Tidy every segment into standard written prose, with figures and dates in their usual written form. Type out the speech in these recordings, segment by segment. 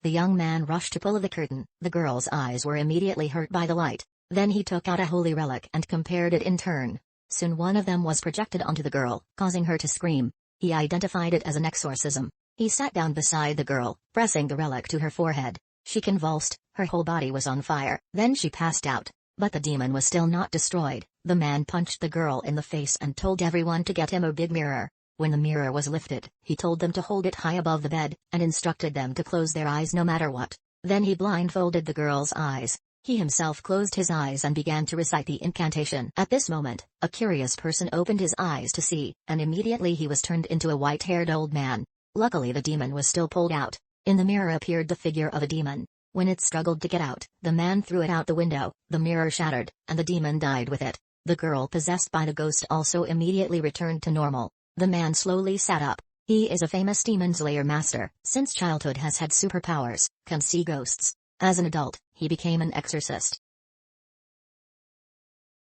The young man rushed to pull the curtain. The girl's eyes were immediately hurt by the light. Then he took out a holy relic and compared it in turn. Soon one of them was projected onto the girl, causing her to scream. He identified it as an exorcism. He sat down beside the girl, pressing the relic to her forehead. She convulsed, her whole body was on fire, then she passed out. But the demon was still not destroyed. The man punched the girl in the face and told everyone to get him a big mirror. When the mirror was lifted, he told them to hold it high above the bed, and instructed them to close their eyes no matter what. Then he blindfolded the girl's eyes. He himself closed his eyes and began to recite the incantation. At this moment, a curious person opened his eyes to see, and immediately he was turned into a white-haired old man. Luckily the demon was still pulled out. In the mirror appeared the figure of a demon. When it struggled to get out, the man threw it out the window, the mirror shattered, and the demon died with it. The girl possessed by the ghost also immediately returned to normal. The man slowly sat up. He is a famous demon slayer master, since childhood has had superpowers, can see ghosts. As an adult, he became an exorcist.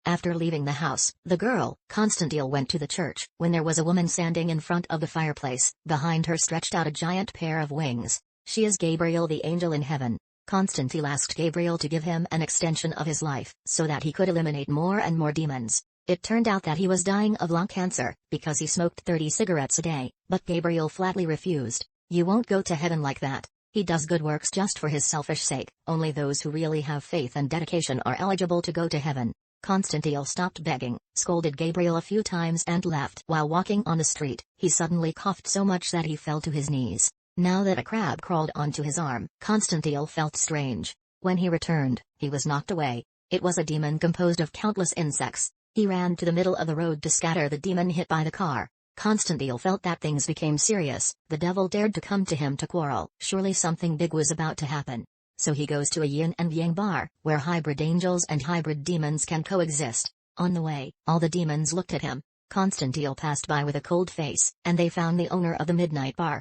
After leaving the house, the girl, Constantine, went to the church. When there was a woman standing in front of the fireplace, behind her stretched out a giant pair of wings. She is Gabriel, the angel in heaven. Constantine asked Gabriel to give him an extension of his life, so that he could eliminate more and more demons. It turned out that he was dying of lung cancer, because he smoked 30 cigarettes a day, but Gabriel flatly refused. You won't go to heaven like that. He does good works just for his selfish sake. Only those who really have faith and dedication are eligible to go to heaven. Constantine stopped begging, scolded Gabriel a few times and left. While walking on the street, he suddenly coughed so much that he fell to his knees. Now that a crab crawled onto his arm, Constantine felt strange. When he returned, he was knocked away. It was a demon composed of countless insects. He ran to the middle of the road to scatter the demon hit by the car. Constantine felt that things became serious. The devil dared to come to him to quarrel. Surely something big was about to happen. So he goes to a yin and yang bar, where hybrid angels and hybrid demons can coexist. On the way, all the demons looked at him. Constantine passed by with a cold face, and they found the owner of the midnight bar.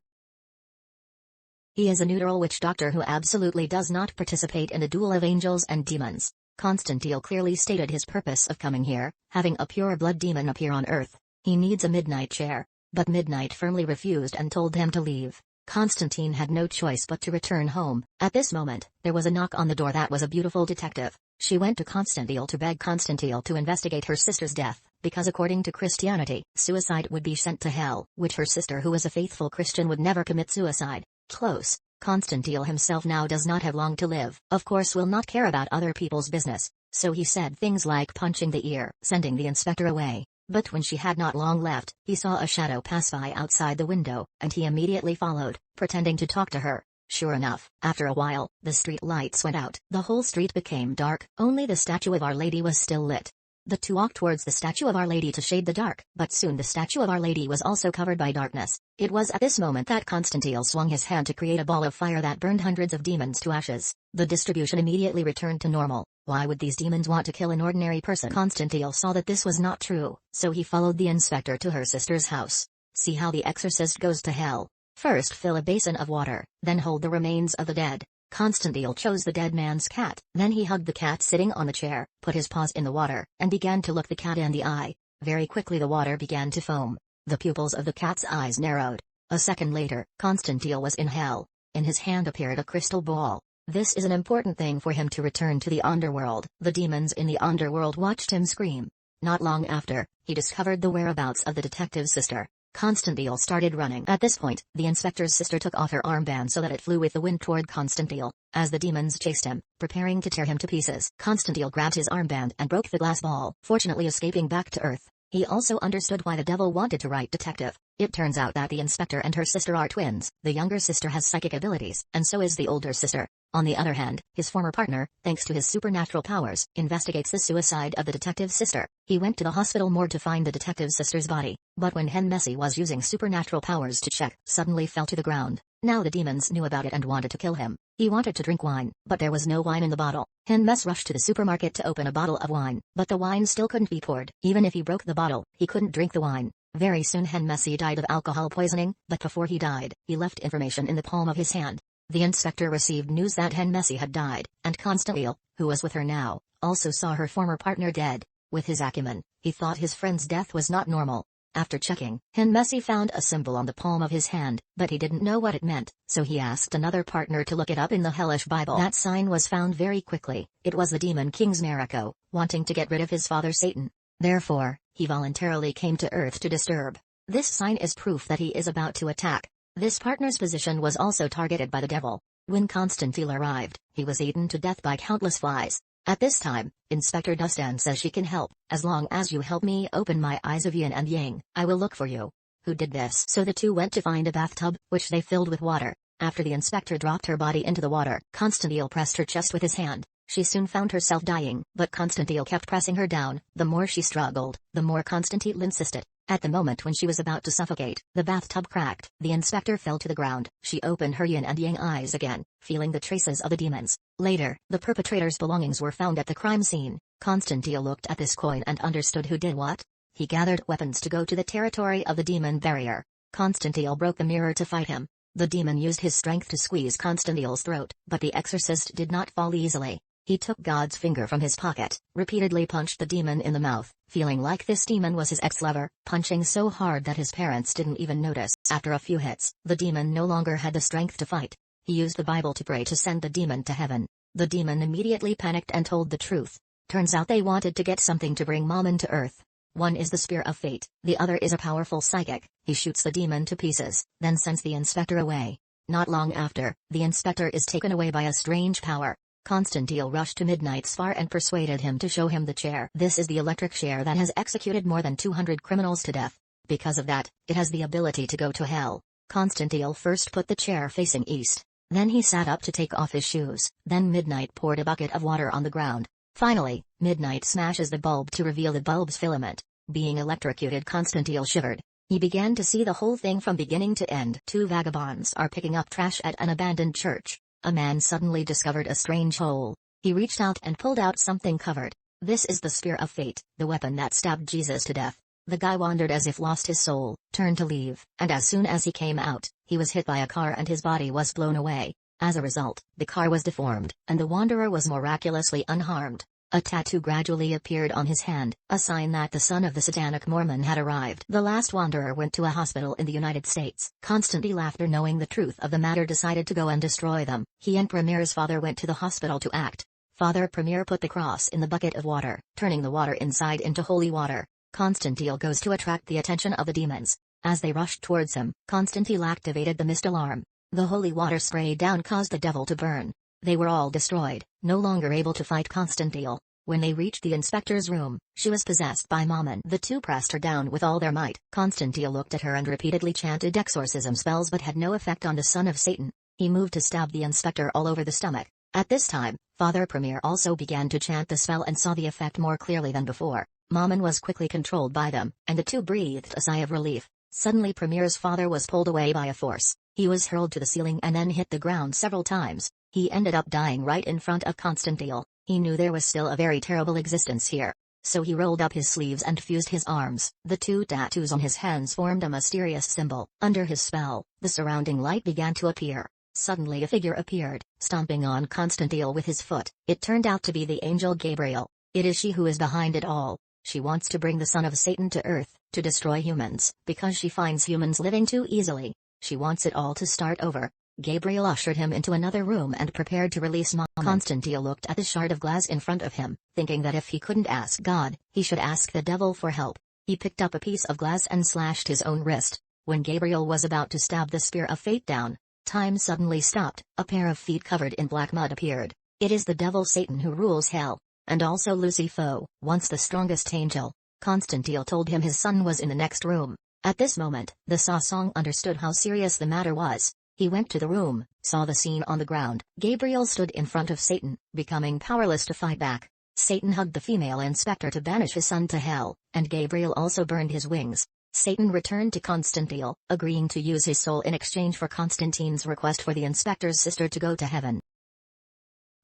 He is a neutral witch doctor who absolutely does not participate in the duel of angels and demons. Constantine clearly stated his purpose of coming here, having a pure blood demon appear on Earth. He needs a midnight chair. But Midnight firmly refused and told him to leave. Constantine had no choice but to return home. At this moment, there was a knock on the door. That was a beautiful detective. She went to Constantine to beg Constantine to investigate her sister's death, because according to Christianity, suicide would be sent to hell, which her sister, who was a faithful Christian, would never commit suicide. Close. Constantine himself now does not have long to live. Of course will not care about other people's business, so he said things like punching the ear, sending the inspector away. But when she had not long left, he saw a shadow pass by outside the window, and he immediately followed, pretending to talk to her. Sure enough, after a while, the street lights went out. The whole street became dark, only the statue of Our Lady was still lit. The two walked towards the statue of Our Lady to shade the dark, but soon the statue of Our Lady was also covered by darkness. It was at this moment that Constantine swung his hand to create a ball of fire that burned hundreds of demons to ashes. The distribution immediately returned to normal. Why would these demons want to kill an ordinary person? Constantine saw that this was not true, so he followed the inspector to her sister's house. See how the exorcist goes to hell. First fill a basin of water, then hold the remains of the dead. Constantine chose the dead man's cat, then he hugged the cat sitting on the chair, put his paws in the water, and began to look the cat in the eye. Very quickly the water began to foam. The pupils of the cat's eyes narrowed. A second later, Constantine was in hell. In his hand appeared a crystal ball. This is an important thing for him to return to the underworld. The demons in the underworld watched him scream. Not long after, he discovered the whereabouts of the detective's sister. Constantine started running. At this point, the inspector's sister took off her armband so that it flew with the wind toward Constantine. As the demons chased him, preparing to tear him to pieces, Constantine grabbed his armband and broke the glass ball, fortunately escaping back to Earth. He also understood why the devil wanted to write detective. It turns out that the inspector and her sister are twins. The younger sister has psychic abilities, and so is the older sister. On the other hand, his former partner, thanks to his supernatural powers, investigates the suicide of the detective's sister. He went to the hospital morgue to find the detective's sister's body, but when Hen Messi was using supernatural powers to check, suddenly fell to the ground. Now the demons knew about it and wanted to kill him. He wanted to drink wine, but there was no wine in the bottle. Hen Mess rushed to the supermarket to open a bottle of wine, but the wine still couldn't be poured. Even if he broke the bottle, he couldn't drink the wine. Very soon Hen Messi died of alcohol poisoning, but before he died, he left information in the palm of his hand. The inspector received news that Hen Messi had died, and Constantine, who was with her now, also saw her former partner dead. With his acumen, he thought his friend's death was not normal. After checking, Messi found a symbol on the palm of his hand, but he didn't know what it meant, so he asked another partner to look it up in the hellish Bible. That sign was found very quickly. It was the demon king's Mariko, wanting to get rid of his father Satan. Therefore, he voluntarily came to Earth to disturb. This sign is proof that he is about to attack. This partner's position was also targeted by the devil. When Constantine arrived, he was eaten to death by countless flies. At this time, Inspector Dustin says she can help. As long as you help me open my eyes of yin and yang, I will look for you. Who did this? So the two went to find a bathtub, which they filled with water. After the inspector dropped her body into the water, Constantine pressed her chest with his hand. She soon found herself dying, but Constantine kept pressing her down. The more she struggled, the more Constantine insisted. At the moment when she was about to suffocate, the bathtub cracked. The inspector fell to the ground. She opened her yin and yang eyes again, feeling the traces of the demons. Later, the perpetrator's belongings were found at the crime scene. Constantine looked at this coin and understood who did what. He gathered weapons to go to the territory of the demon barrier. Constantine broke the mirror to fight him. The demon used his strength to squeeze Constantine's throat, but the exorcist did not fall easily. He took God's finger from his pocket, repeatedly punched the demon in the mouth, feeling like this demon was his ex-lover, punching so hard that his parents didn't even notice. After a few hits, the demon no longer had the strength to fight. He used the Bible to pray to send the demon to heaven. The demon immediately panicked and told the truth. Turns out they wanted to get something to bring Mammon to Earth. One is the Spear of Fate, the other is a powerful psychic. He shoots the demon to pieces, then sends the inspector away. Not long after, the inspector is taken away by a strange power. Constantine rushed to Midnight Spar and persuaded him to show him the chair. This is the electric chair that has executed more than 200 criminals to death. Because of that, it has the ability to go to hell. Constantine first put the chair facing east. Then he sat up to take off his shoes. Then Midnight poured a bucket of water on the ground. Finally, Midnight smashes the bulb to reveal the bulb's filament. Being electrocuted, Constantine shivered. He began to see the whole thing from beginning to end. Two vagabonds are picking up trash at an abandoned church. A man suddenly discovered a strange hole. He reached out and pulled out something covered. This is the Spear of Fate, the weapon that stabbed Jesus to death. The guy wandered as if lost his soul, turned to leave, and as soon as he came out, he was hit by a car and his body was blown away. As a result, the car was deformed, and the wanderer was miraculously unharmed. A tattoo gradually appeared on his hand, a sign that the son of the satanic Mormon had arrived. The last wanderer went to a hospital in the United States. Constantine, after knowing the truth of the matter, decided to go and destroy them. He and Premier's father went to the hospital to act. Father Premier put the cross in the bucket of water, turning the water inside into holy water. Constantine goes to attract the attention of the demons. As they rushed towards him, Constantine activated the mist alarm. The holy water sprayed down caused the devil to burn. They were all destroyed, no longer able to fight Constantine. When they reached the inspector's room, she was possessed by Mammon. The two pressed her down with all their might. Constantine looked at her and repeatedly chanted exorcism spells but had no effect on the son of Satan. He moved to stab the inspector all over the stomach. At this time, Father Premier also began to chant the spell and saw the effect more clearly than before. Mammon was quickly controlled by them, and the two breathed a sigh of relief. Suddenly Premier's father was pulled away by a force. He was hurled to the ceiling and then hit the ground several times. He ended up dying right in front of Constantine. He knew there was still a very terrible existence here. So he rolled up his sleeves and fused his arms. The two tattoos on his hands formed a mysterious symbol. Under his spell, the surrounding light began to appear. Suddenly a figure appeared, stomping on Constantine with his foot. It turned out to be the angel Gabriel. It is she who is behind it all. She wants to bring the son of Satan to Earth, to destroy humans, because she finds humans living too easily. She wants it all to start over. Gabriel ushered him into another room and prepared to release Mammon. Constantine looked at the shard of glass in front of him, thinking that if he couldn't ask God, he should ask the devil for help. He picked up a piece of glass and slashed his own wrist. When Gabriel was about to stab the Spear of Fate down, time suddenly stopped. A pair of feet covered in black mud appeared. It is the devil Satan who rules hell, and also Lucifer, once the strongest angel. Constantine told him his son was in the next room. At this moment, the Sasong understood how serious the matter was. He went to the room, saw the scene on the ground. Gabriel stood in front of Satan, becoming powerless to fight back. Satan hugged the female inspector to banish his son to hell, and Gabriel also burned his wings. Satan returned to Constantine, agreeing to use his soul in exchange for Constantine's request for the inspector's sister to go to heaven.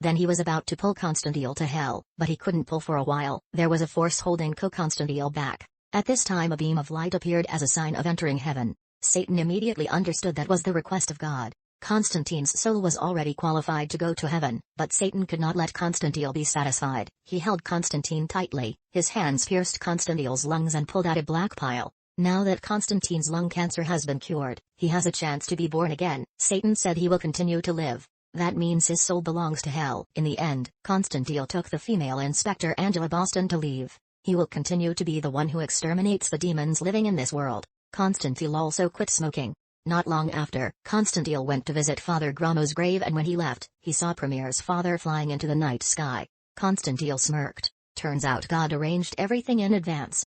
Then he was about to pull Constantine to hell, but he couldn't pull for a while. There was a force holding Constantine back. At this time a beam of light appeared as a sign of entering heaven. Satan immediately understood that was the request of God. Constantine's soul was already qualified to go to heaven, but Satan could not let Constantine be satisfied. He held Constantine tightly, his hands pierced Constantine's lungs and pulled out a black pile. Now that Constantine's lung cancer has been cured, he has a chance to be born again. Satan said he will continue to live. That means his soul belongs to hell. In the end, Constantine took the female inspector Angela Boston to leave. He will continue to be the one who exterminates the demons living in this world. Constantine also quit smoking. Not long after, Constantine went to visit Father Gromo's grave, and when he left, he saw Premier's father flying into the night sky. Constantine smirked. Turns out God arranged everything in advance.